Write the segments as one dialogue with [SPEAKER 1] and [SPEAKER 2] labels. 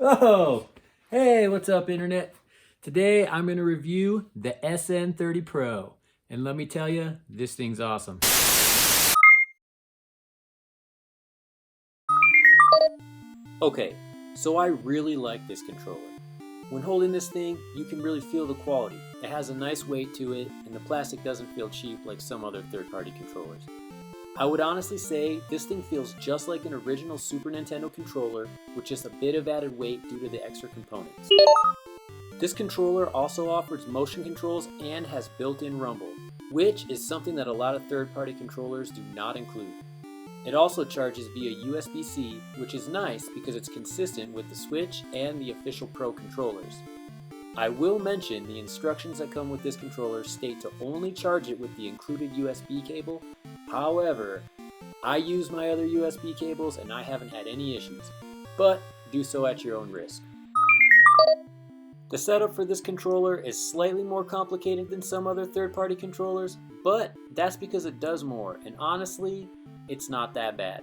[SPEAKER 1] Oh, hey, what's up, Internet? Today I'm going to review the SN30 Pro. And let me tell you, this thing's awesome. Okay, so I really like this controller. When holding this thing, you can really feel the quality. It has a nice weight to it, and the plastic doesn't feel cheap like some other third-party controllers. I would honestly say this thing feels just like an original Super Nintendo controller with just a bit of added weight due to the extra components. This controller also offers motion controls and has built-in rumble, which is something that a lot of third-party controllers do not include. It also charges via USB-C, which is nice because it's consistent with the Switch and the official Pro controllers. I will mention the instructions that come with this controller state to only charge it with the included USB cable. However, I use my other USB cables and I haven't had any issues, but do so at your own risk. The setup for this controller is slightly more complicated than some other third-party controllers, but that's because it does more, and honestly, it's not that bad.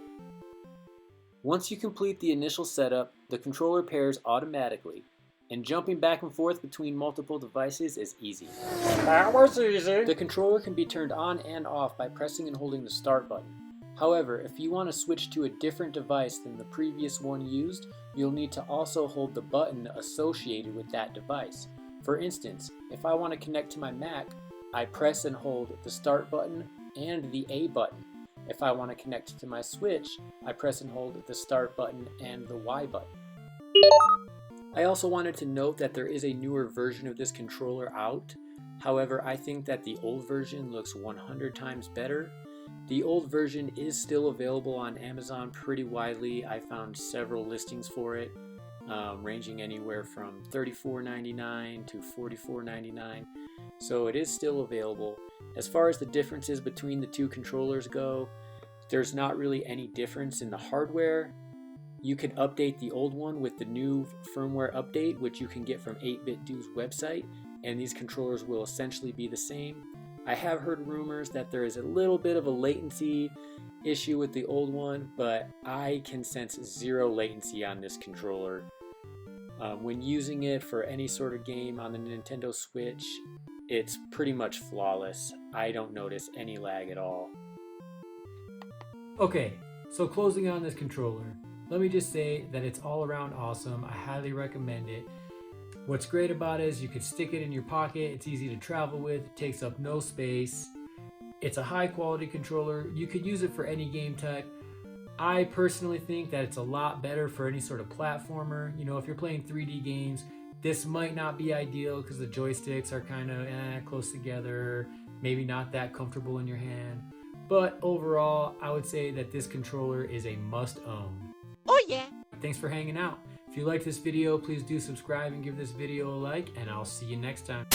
[SPEAKER 1] Once you complete the initial setup, the controller pairs automatically, and jumping back and forth between multiple devices is easy.
[SPEAKER 2] That was easy.
[SPEAKER 1] The controller can be turned on and off by pressing and holding the start button. However, if you want to switch to a different device than the previous one used, you'll need to also hold the button associated with that device. For instance, if I want to connect to my Mac, I press and hold the start button and the A button. If I want to connect to my Switch, I press and hold the start button and the Y button. I also wanted to note that there is a newer version of this controller out. However, I think that the old version looks 100 times better. The old version is still available on Amazon pretty widely. I found several listings for it, ranging anywhere from $34.99 to $44.99. So it is still available. As far as the differences between the two controllers go, there's not really any difference in the hardware. You can update the old one with the new firmware update, which you can get from 8bitdo's website, and these controllers will essentially be the same. I have heard rumors that there is a little bit of a latency issue with the old one, but I can sense zero latency on this controller. When using it for any sort of game on the Nintendo Switch, it's pretty much flawless. I don't notice any lag at all. Okay, so closing on this controller, let me just say that it's all around awesome. I highly recommend it. What's great about it is you can stick it in your pocket, it's easy to travel with, it takes up no space. It's a high quality controller. You could use it for any game type. I personally think that it's a lot better for any sort of platformer. You know, if you're playing 3D games, this might not be ideal because the joysticks are kind of close together, maybe not that comfortable in your hand. But overall, I would say that this controller is a must own.
[SPEAKER 2] Oh yeah.
[SPEAKER 1] Thanks for hanging out. If you like this video, please do subscribe and give this video a like, and I'll see you next time.